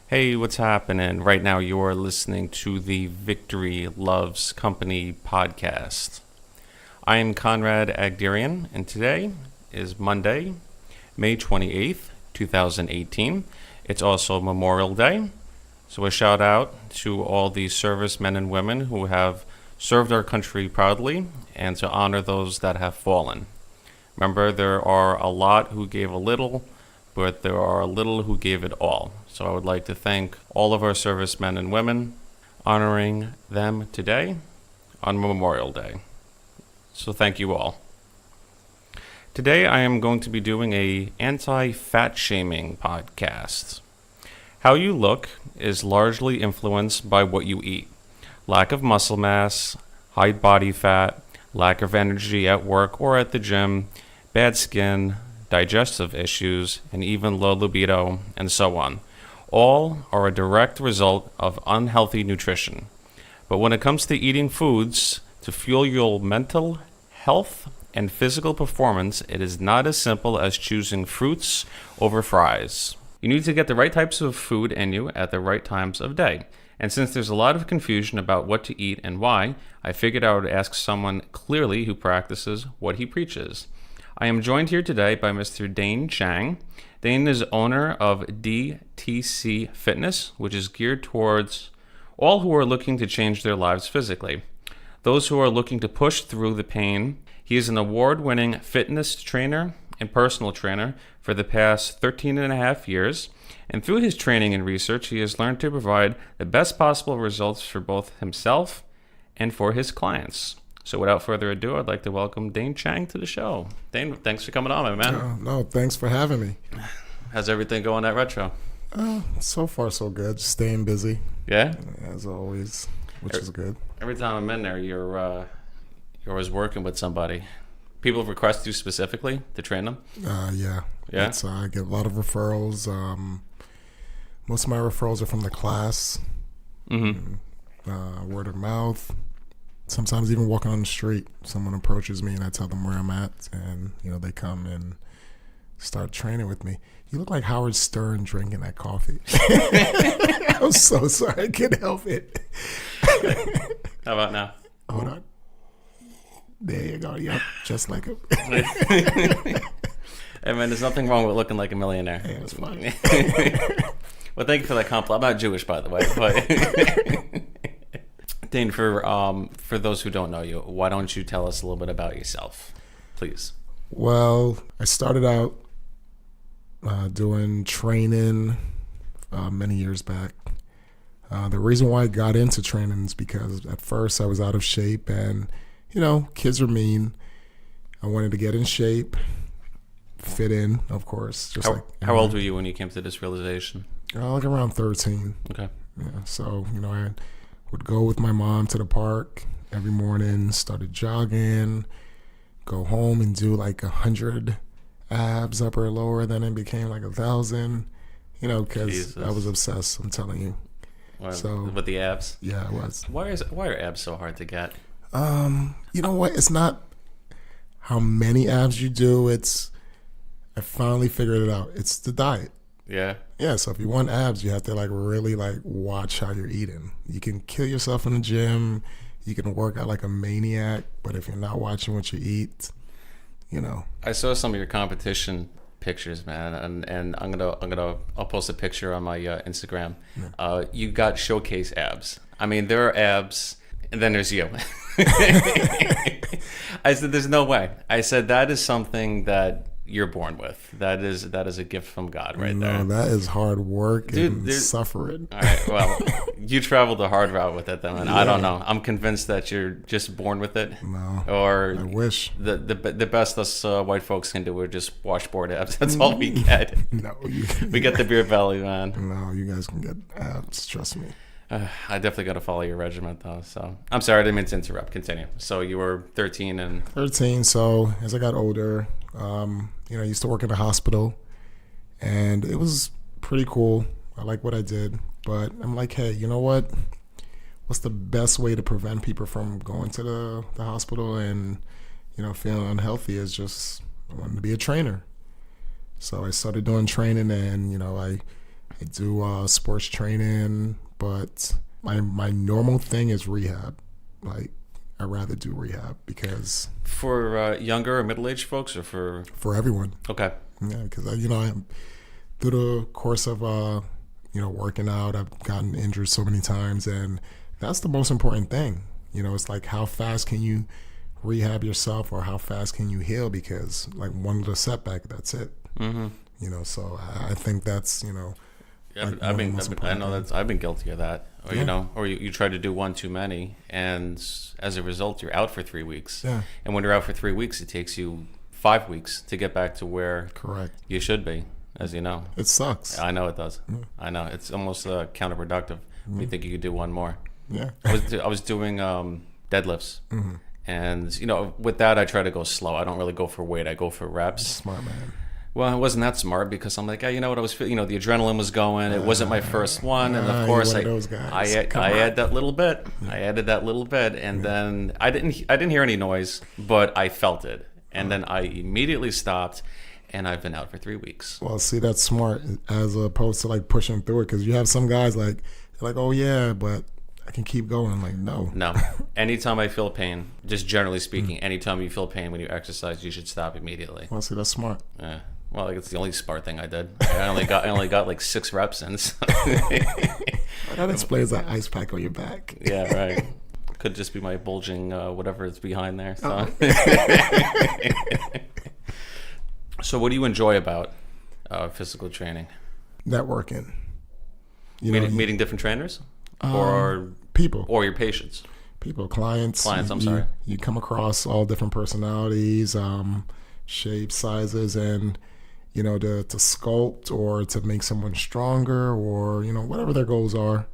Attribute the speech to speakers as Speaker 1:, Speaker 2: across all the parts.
Speaker 1: Hey, what's happening? Right now, you are listening to the Victory Loves Company podcast. I am Conrad Agderian, and today is Monday, May 28th, 2018. It's also Memorial Day, so a shout out to all the servicemen and women who have served our country proudly and to honor those that have fallen. Remember, there are a lot who gave a little, but there are a little who gave it all. So I would like to thank all of our servicemen and women, honoring them today on Memorial Day. So thank you all. Today I am going to be doing a anti-fat shaming podcast. How you look is largely influenced by what you eat. Lack of muscle mass, high body fat, lack of energy at work or at the gym, bad skin, digestive issues, and even low libido, and so on. All are a direct result of unhealthy nutrition. But when it comes to eating foods to fuel your mental health and physical performance, it is not as simple as choosing fruits over fries. You need to get the right types of food in you at the right times of day. And since there's a lot of confusion about what to eat and why, I figured I would ask someone clearly who practices what he preaches. I am joined here today by Mr. Daine Chang. Daine is owner of DTC Fitness, which is geared towards all who are looking to change their lives physically. Those who are looking to push through the pain. He is an award-winning fitness trainer and personal trainer for the past 13 and a half years. And through his training and research, he has learned to provide the best possible results for both himself and for his clients. So without further ado, I'd like to welcome Daine Chang to the show. Daine, thanks for coming on, my man.
Speaker 2: No, thanks for having me.
Speaker 1: How's everything going at Retro?
Speaker 2: So far so good. Just staying busy.
Speaker 1: Yeah?
Speaker 2: As always, which is good.
Speaker 1: Every time I'm in there, you're always working with somebody. People request you specifically to train them?
Speaker 2: Yeah.
Speaker 1: Yeah?
Speaker 2: I get a lot of referrals. Most of my referrals are from the class.
Speaker 1: Mm-hmm.
Speaker 2: Word of mouth. Sometimes even walking on the street, someone approaches me and I tell them where I'm at, and they come and start training with me. You look like Howard Stern drinking that coffee. I'm so sorry, I can't help it.
Speaker 1: How about now?
Speaker 2: Hold on. There you go. Yep, just like him.
Speaker 1: Hey man, there's nothing wrong with looking like a millionaire.
Speaker 2: Yeah, it's fine.
Speaker 1: Well, thank you for that compliment. I'm not Jewish, by the way, but Daine, for those who don't know you, why don't you tell us a little bit about yourself, please?
Speaker 2: Well, I started out doing training many years back. The reason why I got into training is because at first I was out of shape, and kids are mean. I wanted to get in shape, fit in, of course.
Speaker 1: How old were you when you came to this realization?
Speaker 2: Like around 13.
Speaker 1: Okay.
Speaker 2: Yeah. So I would go with my mom to the park every morning, started jogging, go home and do like 100 abs, upper or lower, then it became like 1,000, because I was obsessed, I'm telling you.
Speaker 1: So with the abs?
Speaker 2: Yeah, I was.
Speaker 1: Why are abs so hard to get?
Speaker 2: You know what? It's not how many abs you do. I finally figured it out. It's the diet.
Speaker 1: Yeah.
Speaker 2: Yeah, so if you want abs, you have to really watch how you're eating. You can kill yourself in the gym. You can work out like a maniac, but if you're not watching what you eat,
Speaker 1: I saw some of your competition pictures, man, and I'll post a picture on my Instagram. Yeah. You got showcase abs. I mean, there are abs, and then there's you. I said, there's no way. I said, that is something that you're born with. That is a gift from God right there.
Speaker 2: No, that is hard work and suffering.
Speaker 1: All right, well, you traveled the hard route with it then. Yeah. I don't know. I'm convinced that you're just born with it.
Speaker 2: No,
Speaker 1: or
Speaker 2: I wish.
Speaker 1: The best us white folks can do is just washboard abs. That's all we get.
Speaker 2: No,
Speaker 1: we get the beer belly, man.
Speaker 2: No, you guys can get abs. Trust me.
Speaker 1: I definitely got to follow your regiment, though. So I'm sorry, I didn't mean to interrupt. Continue. So you were 13 and
Speaker 2: 13. So as I got older, I used to work in a hospital, and it was pretty cool. I like what I did, but I'm like, hey, you know what? What's the best way to prevent people from going to the hospital and feeling unhealthy? Is just I wanted to be a trainer. So I started doing training, and I I do sports training, but my normal thing is rehab. Like, I'd rather do rehab because
Speaker 1: For younger or middle-aged folks, or
Speaker 2: for everyone.
Speaker 1: Okay.
Speaker 2: Yeah, because through the course of working out, I've gotten injured so many times, and that's the most important thing. It's like, how fast can you rehab yourself, or how fast can you heal? Because like one little setback, that's it. So I think that's
Speaker 1: Yeah,
Speaker 2: like
Speaker 1: I've
Speaker 2: one of the
Speaker 1: been,
Speaker 2: most
Speaker 1: I
Speaker 2: important
Speaker 1: know
Speaker 2: things.
Speaker 1: I've been guilty of that. Or,
Speaker 2: Yeah.
Speaker 1: or you try to do one too many, and as a result, you're out for 3 weeks.
Speaker 2: Yeah.
Speaker 1: And when you're out for 3 weeks, it takes you 5 weeks to get back to where
Speaker 2: Correct.
Speaker 1: you should be, as you know.
Speaker 2: It sucks.
Speaker 1: I know it does. I know. It's almost counterproductive. You think you could do one more.
Speaker 2: Yeah.
Speaker 1: I was doing deadlifts. And, with that, I try to go slow. I don't really go for weight. I go for reps.
Speaker 2: Smart man.
Speaker 1: Well, it wasn't that smart because I'm like, hey, you know what? I was, the adrenaline was going. It wasn't my first one, and of course,
Speaker 2: you're one
Speaker 1: I
Speaker 2: of those guys. Come
Speaker 1: I
Speaker 2: on.
Speaker 1: added that little bit. I added that little bit, and then I didn't hear any noise, but I felt it, and then I immediately stopped, and I've been out for 3 weeks.
Speaker 2: Well, see, that's smart as opposed to like pushing through it, because you have some guys they're like, oh yeah, but I can keep going. I'm like, no.
Speaker 1: No, anytime I feel pain, just generally speaking, anytime you feel pain when you exercise, you should stop immediately.
Speaker 2: Well, see, that's smart.
Speaker 1: Yeah. Well, like, it's the only smart thing I did. I only got like 6 reps in. So.
Speaker 2: That explains that ice pack on your back.
Speaker 1: Yeah, right. Could just be my bulging whatever is behind there. So. So what do you enjoy about physical training?
Speaker 2: Networking.
Speaker 1: Meeting different trainers, or
Speaker 2: people,
Speaker 1: or your patients.
Speaker 2: clients.
Speaker 1: I'm sorry.
Speaker 2: You come across all different personalities, shapes, sizes, and to sculpt or to make someone stronger, or whatever their goals are.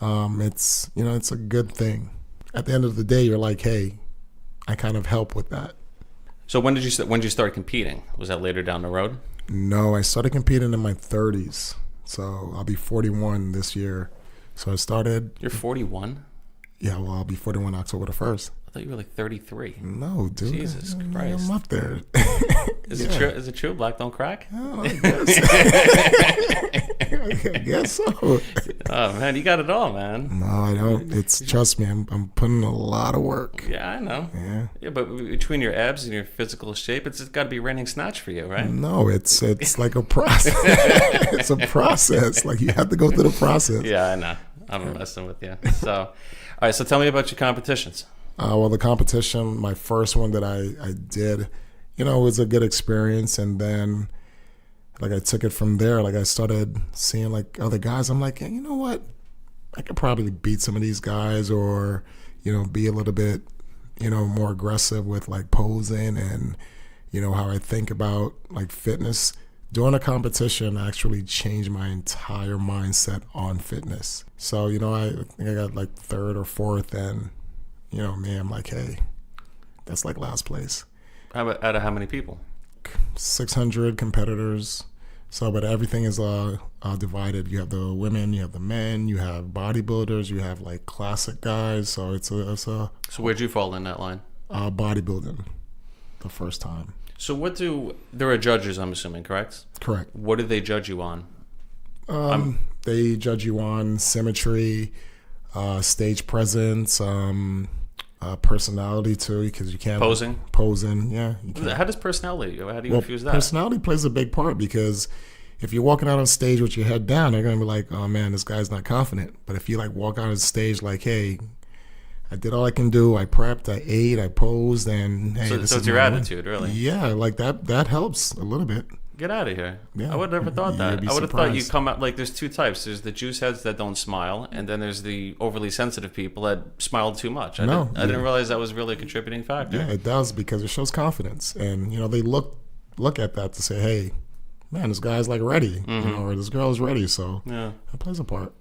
Speaker 2: It's it's a good thing. At the end of the day, you're like, hey, I kind of help with that.
Speaker 1: So when did you start competing? Was that later down the road?
Speaker 2: No, I started competing in my 30s. So I'll be 41 this year. So I started.
Speaker 1: You're 41?
Speaker 2: Yeah, well, I'll be 41 October the 1st.
Speaker 1: I thought you were like 33.
Speaker 2: No, dude.
Speaker 1: Jesus Christ.
Speaker 2: I'm up there.
Speaker 1: Is it true? Is it true? Black don't crack?
Speaker 2: Oh, I guess. I guess so.
Speaker 1: Oh man, you got it all, man.
Speaker 2: No, I don't. Trust me, I'm putting a lot of work.
Speaker 1: Yeah, I know.
Speaker 2: Yeah.
Speaker 1: Yeah, but between your abs and your physical shape, it's got to be raining snatch for you, right?
Speaker 2: No, it's like a process. It's a process. Like, you have to go through the process.
Speaker 1: Yeah, I know. I'm messing with you. So, all right. So tell me about your competitions.
Speaker 2: Well, the competition, my first one that I did, it was a good experience. And then, like, I took it from there. Like, I started seeing, like, other guys. I'm like, hey, you know what? I could probably beat some of these guys, or, be a little bit, more aggressive with, like, posing and, how I think about, like, fitness. Doing a competition actually changed my entire mindset on fitness. So, I think I got, like, 3rd or 4th, and me, I'm like, hey, that's like last place.
Speaker 1: Out of how many people?
Speaker 2: 600 competitors. So, but everything is divided. You have the women, you have the men, you have bodybuilders, you have like classic guys. So it's a
Speaker 1: So where'd you fall in that line?
Speaker 2: Bodybuilding, the first time.
Speaker 1: So there are judges, I'm assuming, correct?
Speaker 2: Correct.
Speaker 1: What do they judge you on?
Speaker 2: They judge you on symmetry, stage presence, personality too, because you can't posing. Yeah, you can't.
Speaker 1: How does personality? How do you infuse that?
Speaker 2: Personality plays a big part, because if you're walking out on stage with your head down, they're gonna be like, "Oh man, this guy's not confident." But if you like walk out on stage like, "Hey, I did all I can do. I prepped, I ate, I posed, and hey,
Speaker 1: so it's your attitude, really.
Speaker 2: Yeah, like that helps a little bit.
Speaker 1: Get out of here.
Speaker 2: Yeah.
Speaker 1: I would have never thought that.
Speaker 2: You'd be
Speaker 1: I would have thought you
Speaker 2: surprised.
Speaker 1: come out like there's 2 types. There's the juice heads that don't smile, and then there's the overly sensitive people that smiled too much. I didn't realize that was really a contributing factor.
Speaker 2: Yeah, it does, because it shows confidence, and they look at that to say, hey, man, this guy's like ready, or this girl's ready. So
Speaker 1: Yeah.
Speaker 2: that plays a part.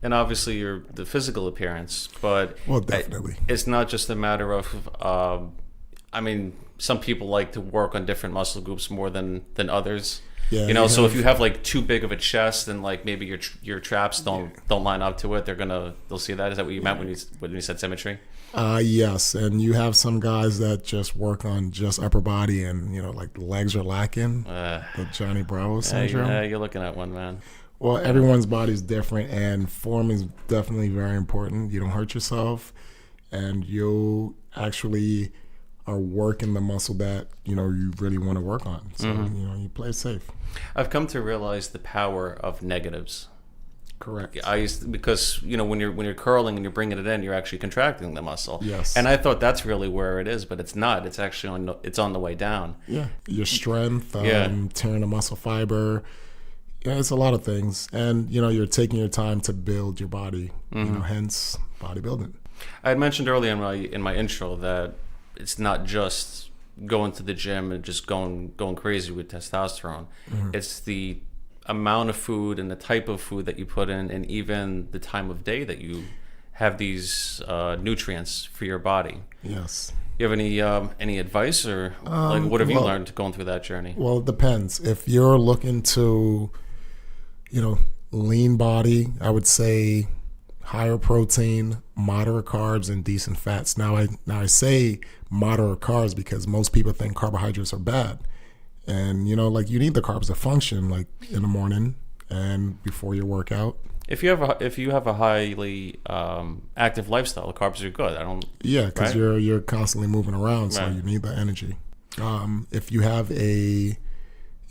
Speaker 1: And obviously the physical appearance, but
Speaker 2: Well, definitely.
Speaker 1: it's not just a matter of. Some people like to work on different muscle groups more than others.
Speaker 2: Yeah,
Speaker 1: So if you have like too big of a chest, and like maybe your traps don't line up to it, they'll see that. Is that what you meant when you said symmetry?
Speaker 2: Yes, and you have some guys that just work on just upper body, and like the legs are lacking, the Johnny Bravo syndrome.
Speaker 1: Yeah, you're looking at one, man.
Speaker 2: Well, everyone's body's different, and form is definitely very important. You don't hurt yourself, and you actually are working the muscle that you really want to work on. So you play it safe.
Speaker 1: I've come to realize the power of negatives.
Speaker 2: Correct.
Speaker 1: Because when you're curling and you're bringing it in, you're actually contracting the muscle.
Speaker 2: Yes.
Speaker 1: And I thought that's really where it is, but it's not. It's actually on the way down.
Speaker 2: Yeah. Your strength,
Speaker 1: Yeah.
Speaker 2: tearing a muscle fiber. Yeah, it's a lot of things, and you're taking your time to build your body. Hence bodybuilding.
Speaker 1: I had mentioned earlier in my intro that it's not just going to the gym and just going crazy with testosterone. It's the amount of food and the type of food that you put in, and even the time of day that you have these nutrients for your body.
Speaker 2: Yes.
Speaker 1: You have any advice, or what have you learned going through that journey?
Speaker 2: Well, it depends. If you're looking to lean body, I would say higher protein, moderate carbs, and decent fats. Now I say moderate carbs because most people think carbohydrates are bad. And you need the carbs to function, like in the morning and before your workout.
Speaker 1: If you have a highly active lifestyle, the carbs are good.
Speaker 2: Yeah, because
Speaker 1: right?
Speaker 2: you're constantly moving around, so you need the energy. If you have a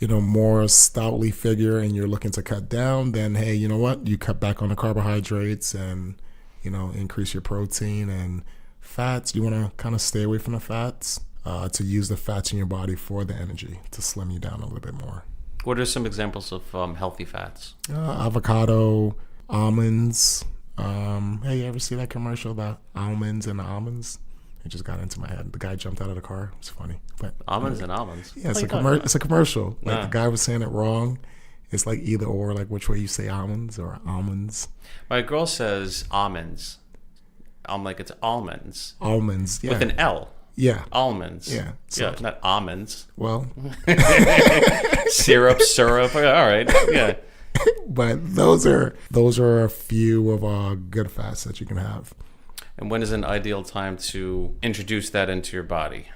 Speaker 2: more stoutly figure and you're looking to cut down, then hey, you know what? You cut back on the carbohydrates and increase your protein and fats. You want to kind of stay away from the fats to use the fats in your body for the energy to slim you down a little bit more.
Speaker 1: What are some examples of healthy fats?
Speaker 2: Avocado, almonds. Hey, you ever see that commercial about almonds and almonds? It just got into my head. The guy jumped out of the car. It was funny. But
Speaker 1: almonds and almonds.
Speaker 2: Yeah, it's a commercial. Like the guy was saying it wrong. It's like either or, like which way you say almonds or almonds.
Speaker 1: My girl says almonds. I'm like, it's almonds.
Speaker 2: Almonds, yeah.
Speaker 1: With an L.
Speaker 2: Yeah.
Speaker 1: Almonds.
Speaker 2: Yeah. So,
Speaker 1: yeah, not almonds.
Speaker 2: Well.
Speaker 1: syrup. All right. Yeah.
Speaker 2: But those are a few of good fats that you can have.
Speaker 1: And when is an ideal time to introduce that into your body?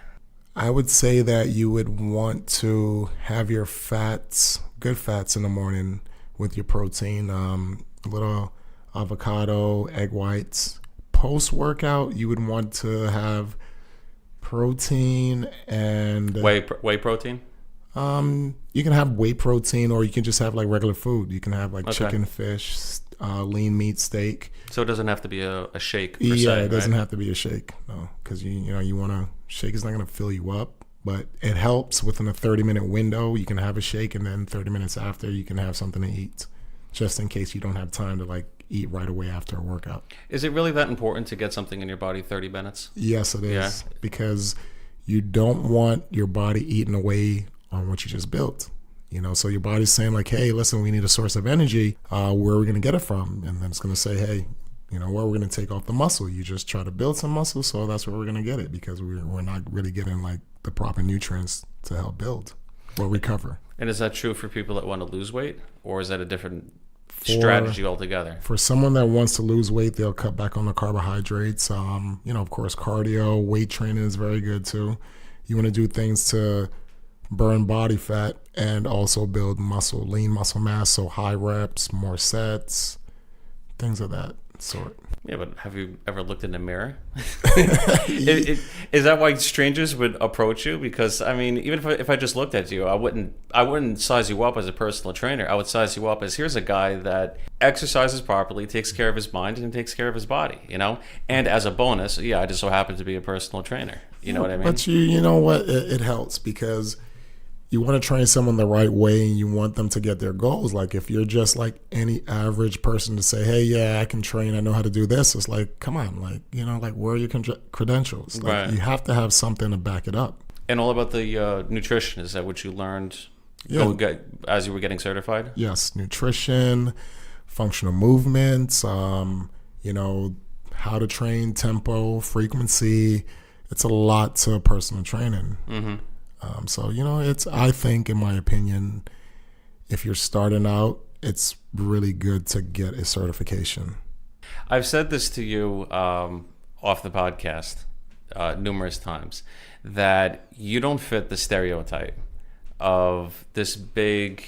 Speaker 2: I would say that you would want to have your fats, good fats in the morning with your protein, a little avocado, egg whites. Post-workout, you would want to have protein and...
Speaker 1: Whey protein?
Speaker 2: You can have whey protein, or you can just have like regular food. You can have like chicken, fish, lean meat, steak.
Speaker 1: So it doesn't have to be a shake per
Speaker 2: se,
Speaker 1: it
Speaker 2: doesn't
Speaker 1: right?
Speaker 2: have to be a shake, no, because you want to shake is not going to fill you up, but it helps within a 30-minute window. You can have a shake, and then 30 minutes after you can have something to eat, just in case you don't have time to like eat right away after a workout.
Speaker 1: Is it really that important to get something in your body 30 minutes?
Speaker 2: Yes, it is, because you don't want your body eating away on what you just built. So your body's saying like, hey, listen, we need a source of energy. Where are we going to get it from? And then it's going to say, hey, we're going to take off the muscle. You just try to build some muscle, so that's where we're going to get it, because we're not really getting like the proper nutrients to help build or recover.
Speaker 1: And is that true for people that want to lose weight, or is that a different strategy altogether?
Speaker 2: For someone that wants to lose weight, they'll cut back on the carbohydrates. Of course, cardio, weight training is very good too. You want to do things to burn body fat and also build muscle, lean muscle mass, so high reps, more sets, things of that sort.
Speaker 1: Yeah, but have you ever looked in the mirror? Is that why strangers would approach you? Because I mean, even if I just looked at you, I wouldn't size you up as a personal trainer. I would size you up as, here's a guy that exercises properly, takes care of his mind, and takes care of his body. And as a bonus, I just so happen to be a personal trainer. You know what I mean?
Speaker 2: But you know what? It helps, because you want to train someone the right way, and you want them to get their goals. Like if you're just like any average person to say, hey, yeah, I can train, I know how to do this. It's like, come on, like, like where are your credentials? Like,
Speaker 1: right.
Speaker 2: You have to have something to back it up.
Speaker 1: And all about the nutrition, is that what you learned as you were getting certified?
Speaker 2: Yes, nutrition, functional movements, how to train, tempo, frequency. It's a lot to personal training.
Speaker 1: Mm-hmm.
Speaker 2: So, I think, in my opinion, if you're starting out, it's really good to get a certification.
Speaker 1: I've said this to you off the podcast numerous times, that you don't fit the stereotype of this big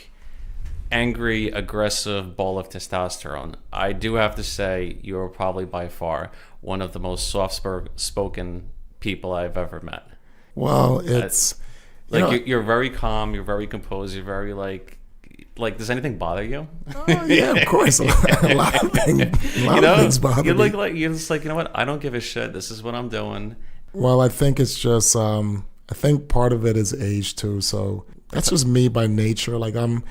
Speaker 1: angry, aggressive ball of testosterone. I do have to say you're probably by far one of the most soft-spoken people I've ever met.
Speaker 2: Well, it's
Speaker 1: you're very calm, you're very composed, you're very like does anything bother you?
Speaker 2: Yeah, of course. A lot of things bother me.
Speaker 1: You're just like, you know what? I don't give a shit. This is what I'm doing.
Speaker 2: Well, I think it's just I think part of it is age too. So that's just me by nature. Like I'm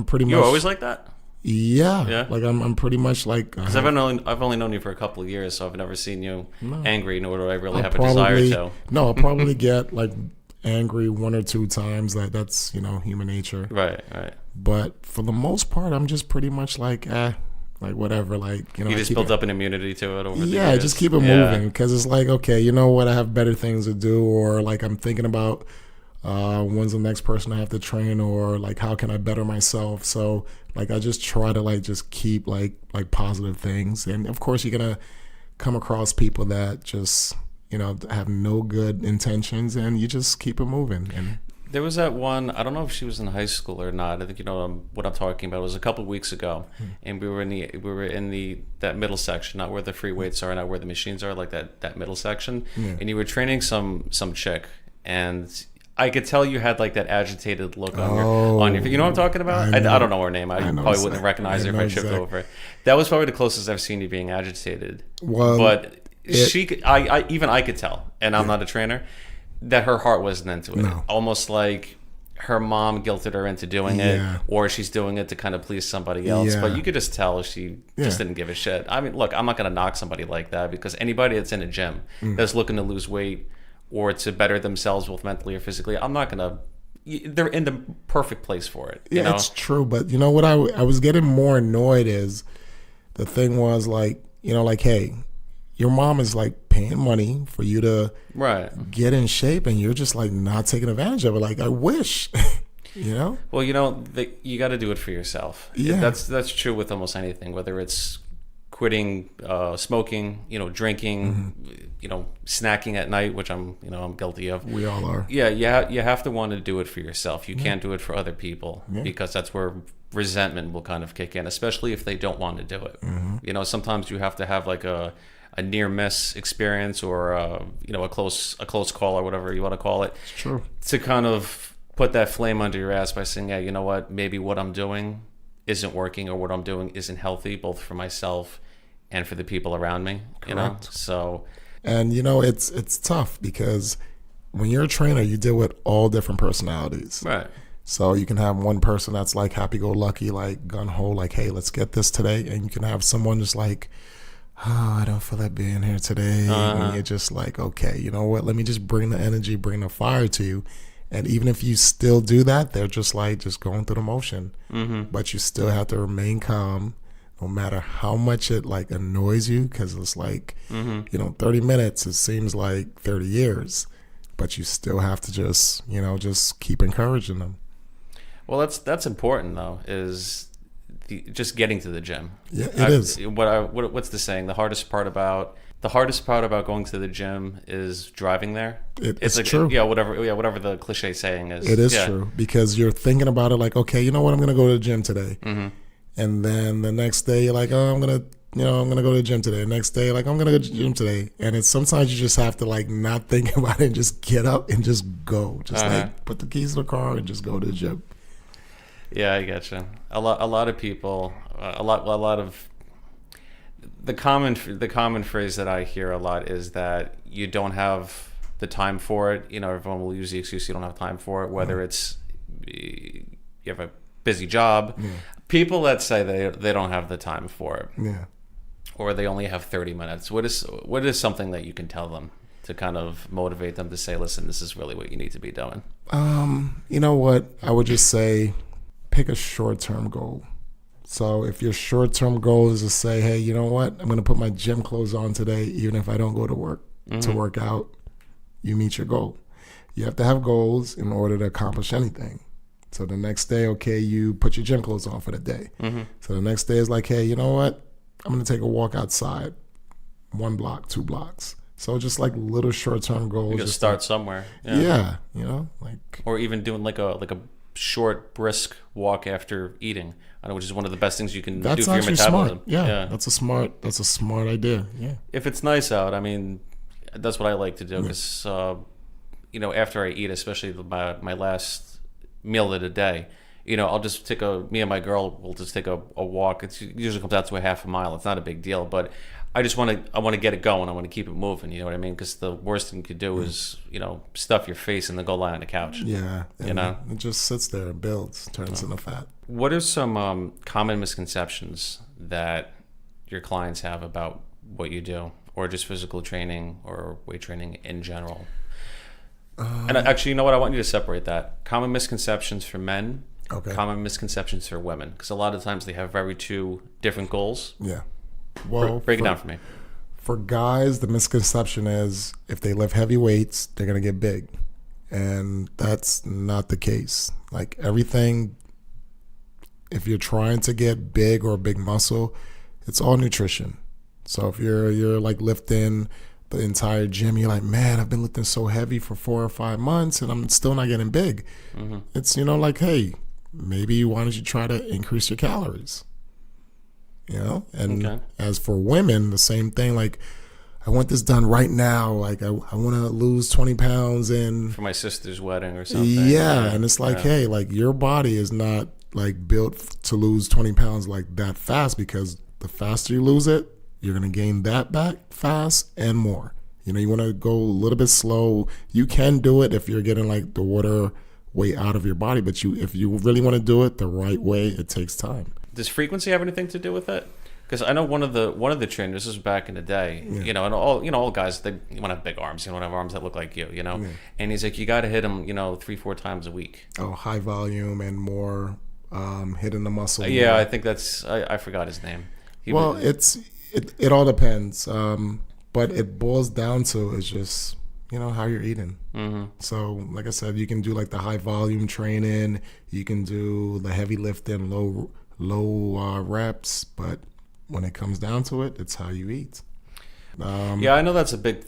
Speaker 2: pretty much.
Speaker 1: You're always like that?
Speaker 2: Yeah. Like I'm pretty much like.
Speaker 1: Because I've only known you for a couple of years, so I've never seen you angry, nor do I really have a desire to.
Speaker 2: No, I'll probably get like angry one or two times. That's human nature.
Speaker 1: Right.
Speaker 2: But for the most part, I'm just pretty much like whatever. Like
Speaker 1: you just built up an immunity to it over the years.
Speaker 2: Yeah, just keep it moving because it's like, okay, you know what? I have better things to do, or like I'm thinking about. When's the next person I have to train, or like how can I better myself? So like I just try to like just keep like positive things, and of course you're gonna come across people that just have no good intentions, and you just keep it moving. And
Speaker 1: there was that one, I don't know if she was in high school or not. I think what I'm talking about. It was a couple of weeks ago, and we were in that middle section, not where the free weights are, not where the machines are, like that middle section. Yeah. And you were training some chick, and I could tell you had like that agitated look on your. You know what I'm talking about? I don't know her name. I probably wouldn't recognize her if I tripped over it. That was probably the closest I've seen you being agitated.
Speaker 2: Well,
Speaker 1: but I could tell, and I'm not a trainer, that her heart wasn't into it.
Speaker 2: No.
Speaker 1: Almost like her mom guilted her into doing it, or she's doing it to kind of please somebody else. But you could just tell she just didn't give a shit. I mean, look, I'm not going to knock somebody like that, because anybody that's in a gym that's looking to lose weight or to better themselves both mentally or physically, I'm not going to. They're in the perfect place for it. You know?
Speaker 2: It's true. But you know what I was getting more annoyed is the thing was like, hey, your mom is like paying money for you to get in shape, and you're just like not taking advantage of it. Like I wish,
Speaker 1: Well, you got to do it for yourself.
Speaker 2: Yeah,
Speaker 1: that's true with almost anything, whether it's quitting smoking, drinking, snacking at night, which I'm guilty of.
Speaker 2: We all are.
Speaker 1: Yeah, you have to want to do it for yourself. You can't do it for other people, because that's where resentment will kind of kick in, especially if they don't want to do it. Sometimes you have to have like a near miss experience, or a close call, or whatever you want to call it.
Speaker 2: It's true.
Speaker 1: To kind of put that flame under your ass by saying, yeah, you know what, maybe what I'm doing isn't working, or what I'm doing isn't healthy, both for myself and for the people around me.
Speaker 2: Correct.
Speaker 1: So,
Speaker 2: and it's tough, because when you're a trainer, you deal with all different personalities.
Speaker 1: Right.
Speaker 2: So you can have one person that's like happy-go-lucky, like gun-ho, like, hey, let's get this today. And you can have someone just like, oh, I don't feel like being here today. And you're just like, okay, you know what? Let me just bring the energy, bring the fire to you. And even if you still do that, they're just like just going through the motion. But you still have to remain calm, no matter how much it like annoys you, because it's like, 30 minutes, it seems like 30 years. But you still have to just, just keep encouraging them.
Speaker 1: Well, that's important though, is just getting to the gym.
Speaker 2: Yeah, it is.
Speaker 1: What's the saying? The hardest part about going to the gym is driving there.
Speaker 2: It's like, true.
Speaker 1: Whatever the cliche saying is.
Speaker 2: It is true, because you're thinking about it like, okay, you know what? I'm going to go to the gym today. And then the next day you're like, oh, I'm going to go to the gym today. Next day, like, I'm going to go to the gym today. And it's sometimes you just have to like not think about it and just get up and just go. Just like put the keys in the car and just go to the gym.
Speaker 1: Yeah, I getcha. A lot of people, a lot of the common phrase that I hear a lot is that you don't have the time for it. Everyone will use the excuse you don't have time for it, whether it's you have a busy job. People that say they don't have the time for it, or they only have 30 minutes. What is something that you can tell them to kind of motivate them to say, listen, this is really what you need to be doing?
Speaker 2: You know what? I would just say, pick a short-term goal. So if your short-term goal is to say, hey, you know what? I'm going to put my gym clothes on today, even if I don't go to work to work out, you meet your goal. You have to have goals in order to accomplish anything. So the next day, okay, you put your gym clothes on for the day. So the next day is like, hey, you know what? I'm going to take a walk outside, 1 block, 2 blocks. So just like little short-term goals.
Speaker 1: You just start somewhere.
Speaker 2: Yeah, like.
Speaker 1: Or even doing like a short, brisk walk after eating, which is one of the best things you can do
Speaker 2: That's
Speaker 1: for your
Speaker 2: actually
Speaker 1: metabolism.
Speaker 2: smart. Yeah, that's a smart idea. Yeah.
Speaker 1: If it's nice out, I mean, that's what I like to do because, after I eat, especially my last meal of the day, I'll just me and my girl will just take a walk. It usually comes out to a half a mile. It's not a big deal, but I want to get it going. I want to keep it moving. You know what I mean? Because the worst thing you could do is, stuff your face and then go lie on the couch.
Speaker 2: Yeah. It just sits there and builds, turns into fat.
Speaker 1: What are some common misconceptions that your clients have about what you do, or just physical training or weight training in general? And actually, you know what? I want you to separate that. Common misconceptions for men, common misconceptions for women. Because a lot of times they have two different goals.
Speaker 2: Yeah. Well,
Speaker 1: break it down for me.
Speaker 2: For guys, the misconception is if they lift heavy weights, they're going to get big. And that's not the case. Like everything, if you're trying to get big or big muscle, it's all nutrition. So if you're like lifting the entire gym, you're like, man, I've been lifting so heavy for 4 or 5 months and I'm still not getting big. Mm-hmm. It's, like, hey, maybe why don't you try to increase your calories? And as for women, the same thing. Like, I want this done right now. Like, I want to lose 20 pounds for
Speaker 1: my sister's wedding or something.
Speaker 2: Yeah, and it's like, hey, like your body is not like built to lose 20 pounds like that fast, because the faster you lose it, you're gonna gain that back fast and more. You want to go a little bit slow. You can do it if you're getting like the water weight out of your body, but if you really want to do it the right way, it takes time.
Speaker 1: Does frequency have anything to do with it? Because I know one of the trainers, this was back in the day, and all guys, they want to have big arms, want to have arms that look like you, and he's like, you got to hit them, 3-4 times a week.
Speaker 2: Oh, high volume and more, hitting the muscle.
Speaker 1: Yeah, I think that's, I forgot his name.
Speaker 2: It all depends, but it boils down to is just how you're eating. Mm-hmm. So like I said, you can do like the high volume training, you can do the heavy lifting, low reps, but when it comes down to it, it's how you eat.
Speaker 1: I know that's a big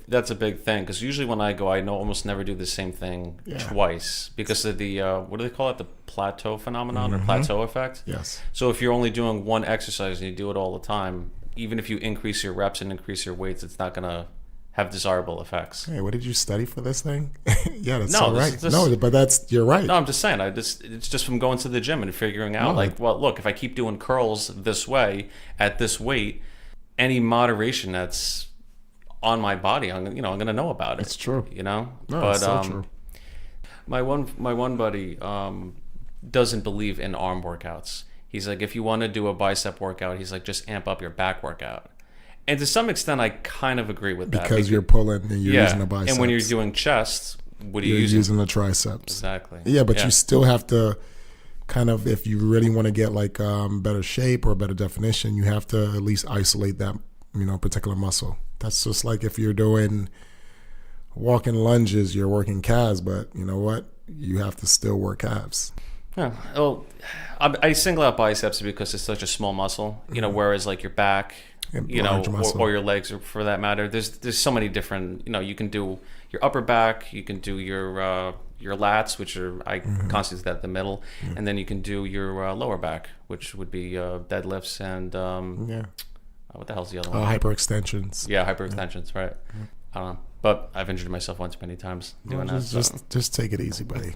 Speaker 1: thing, because usually when I go, I almost never do the same thing twice because of the what do they call it, the plateau phenomenon, or plateau effect.
Speaker 2: Yes.
Speaker 1: So if you're only doing one exercise and you do it all the time, even if you increase your reps and increase your weights, it's not gonna have desirable effects.
Speaker 2: Hey, what did you study for this thing? Yeah, that's
Speaker 1: no,
Speaker 2: right. No, but you're right.
Speaker 1: No, I'm just saying. It's just from going to the gym and figuring out, look, if I keep doing curls this way at this weight, any moderation that's on my body, I'm gonna know about it.
Speaker 2: It's true.
Speaker 1: No,
Speaker 2: but it's so true.
Speaker 1: My one buddy doesn't believe in arm workouts. He's like, if you want to do a bicep workout, he's like, just amp up your back workout. And to some extent, I kind of agree with that.
Speaker 2: Because you're pulling and you're using the biceps.
Speaker 1: And when you're doing chest, what are you
Speaker 2: using? You're using the triceps.
Speaker 1: Exactly.
Speaker 2: Yeah, but you still have to kind of, if you really want to get like better shape or better definition, you have to at least isolate that, particular muscle. That's just like if you're doing walking lunges, you're working calves, but you know what? You have to still work calves.
Speaker 1: Yeah. Well, I single out biceps because it's such a small muscle, whereas like your back, or your legs, or for that matter, there's so many different, you can do your upper back, you can do your lats, which are, I constitute that at the middle, and then you can do your lower back, which would be deadlifts and what the hell's the other one?
Speaker 2: Hyperextensions.
Speaker 1: Yeah, hyperextensions, right? I don't know, but I've injured myself once many times doing that.
Speaker 2: Just take it easy, buddy.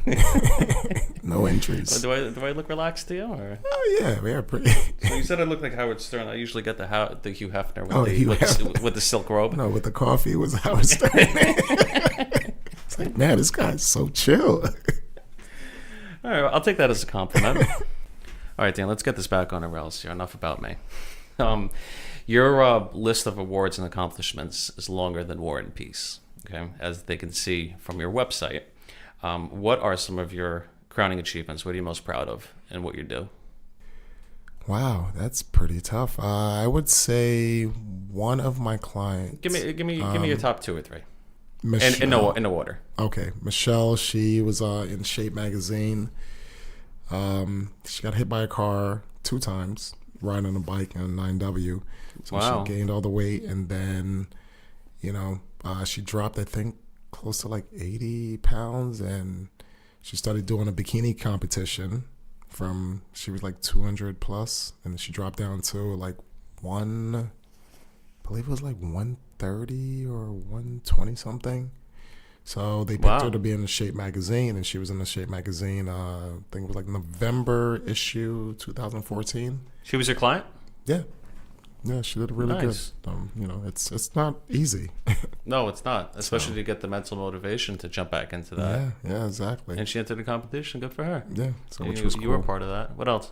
Speaker 2: No injuries.
Speaker 1: Do I look relaxed to you? Or?
Speaker 2: Oh yeah, we are pretty.
Speaker 1: So you said I look like Howard Stern. I usually get the Hugh Hefner with the silk robe.
Speaker 2: No, with the coffee was Howard Stern. It's like, man, this guy's so chill.
Speaker 1: All right, I'll take that as a compliment. All right, Dan, let's get this back on the rails here. Enough about me. Your list of awards and accomplishments is longer than War and Peace, okay, as they can see from your website. What are some of your crowning achievements? What are you most proud of in what you do?
Speaker 2: Wow, that's pretty tough. I would say one of my clients.
Speaker 1: Give me your top 2 or 3.
Speaker 2: Michelle.
Speaker 1: In no order.
Speaker 2: Okay, Michelle. She was in Shape magazine. She got hit by a car 2 times riding on a bike on 9W. So
Speaker 1: wow.
Speaker 2: She gained all the weight, and then, she dropped, I think, close to like 80 pounds, and she started doing a bikini competition she was like 200 plus, and she dropped down to like I believe it was like 130 or 120 something. So they picked her to be in the Shape magazine, and she was in the Shape magazine, I think it was like November issue 2014.
Speaker 1: She was your client?
Speaker 2: Yeah. Yeah, she did really good. It's not easy.
Speaker 1: No, it's not, especially to get the mental motivation to jump back into that.
Speaker 2: Yeah, exactly.
Speaker 1: And she entered the competition. Good for her.
Speaker 2: Yeah, so which was cool.
Speaker 1: You were part of that. What else?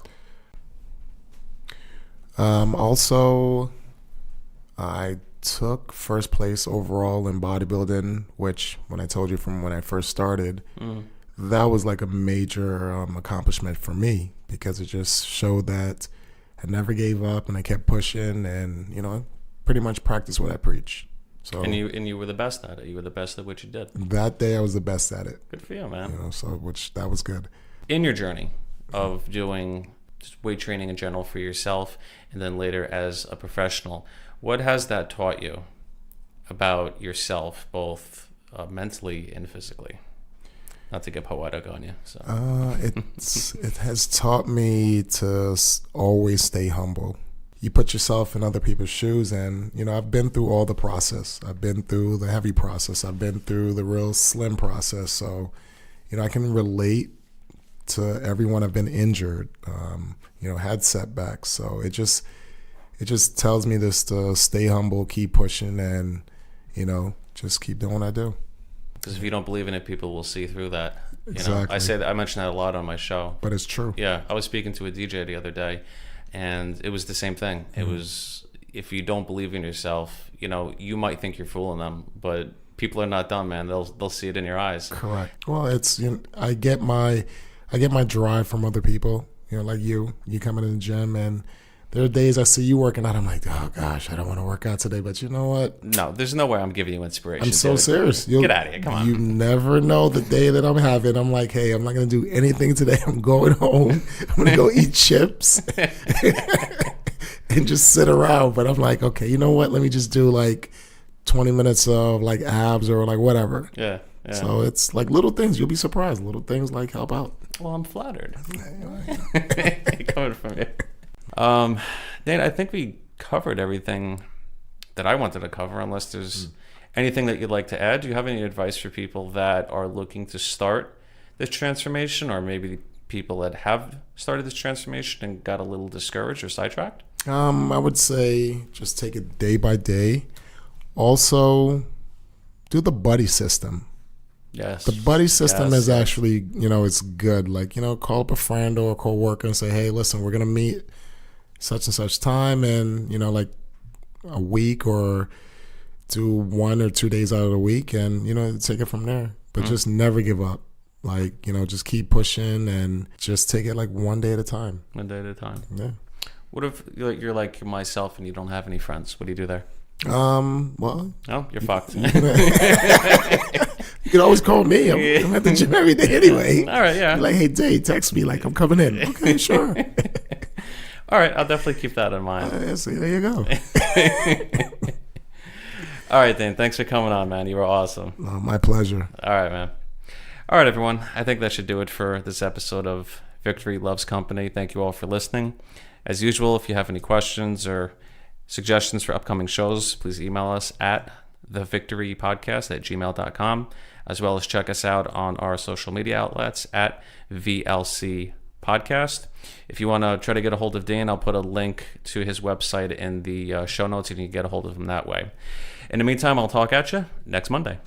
Speaker 2: Also, I took first place overall in bodybuilding, which when I told you from when I first started, that was like a major accomplishment for me, because it just showed that I never gave up and I kept pushing, and pretty much practiced what I preach. So
Speaker 1: and you were the best at it. You were the best at what you did.
Speaker 2: That day I was the best at it.
Speaker 1: Good for you, man.
Speaker 2: Which that was good.
Speaker 1: In your journey of doing just weight training in general for yourself, and then later as a professional, what has that taught you about yourself, both mentally and physically? Not to get poetic on you. So
Speaker 2: it has taught me to always stay humble. You put yourself in other people's shoes, and I've been through all the process. I've been through the heavy process. I've been through the real slim process. So I can relate to everyone. I've been injured, had setbacks. So it just tells me this to stay humble, keep pushing, and just keep doing what I do.
Speaker 1: Because if you don't believe in it, people will see through that.
Speaker 2: Exactly.
Speaker 1: I mention that a lot on my show.
Speaker 2: But it's true.
Speaker 1: Yeah, I was speaking to a DJ the other day, and it was the same thing. It was, if you don't believe in yourself, you might think you're fooling them, but people are not dumb, man. They'll see it in your eyes.
Speaker 2: Correct. Well, it's I get my drive from other people. Like you come in the gym, and there are days I see you working out, I'm like, oh gosh, I don't want to work out today. But you know what?
Speaker 1: No, there's no way I'm giving you inspiration.
Speaker 2: I'm so serious.
Speaker 1: Get out of here. Come on.
Speaker 2: You never know the day that I'm having. I'm like, hey, I'm not going to do anything today. I'm going home. I'm going to go eat chips and just sit around. But I'm like, okay, you know what? Let me just do like 20 minutes of like abs or like whatever.
Speaker 1: Yeah.
Speaker 2: So it's like little things. You'll be surprised. Little things like help out.
Speaker 1: Well, I'm flattered. Coming from you. Daine, I think we covered everything that I wanted to cover, unless there's anything that you'd like to add. Do you have any advice for people that are looking to start this transformation, or maybe people that have started this transformation and got a little discouraged or sidetracked?
Speaker 2: I would say just take it day by day. Also, do the buddy system.
Speaker 1: Yes.
Speaker 2: The buddy system is actually, it's good. Like, call up a friend or a coworker and say, hey, listen, we're going to meet such and such time, and like a week, or do 1 or 2 days out of the week, and take it from there. But just never give up. Like, just keep pushing, and just take it like one day at a time.
Speaker 1: One day at a time.
Speaker 2: Yeah.
Speaker 1: What if you're like myself and you don't have any friends? What do you do there?
Speaker 2: Well,
Speaker 1: no, you're fucked.
Speaker 2: You can always call me. I'm at the gym every day anyway.
Speaker 1: All right, yeah.
Speaker 2: You're like, hey, Dave, text me like I'm coming in. Okay, sure.
Speaker 1: All right, I'll definitely keep that in mind.
Speaker 2: See, there you go.
Speaker 1: All right, Daine, thanks for coming on, man. You were awesome.
Speaker 2: My pleasure.
Speaker 1: All right, man. All right, everyone. I think that should do it for this episode of Victory Loves Company. Thank you all for listening. As usual, if you have any questions or suggestions for upcoming shows, please email us at thevictorypodcast@gmail.com, as well as check us out on our social media outlets at VLC Podcast. If you want to try to get a hold of Daine, I'll put a link to his website in the show notes, and you can get a hold of him that way. In the meantime, I'll talk at you next Monday.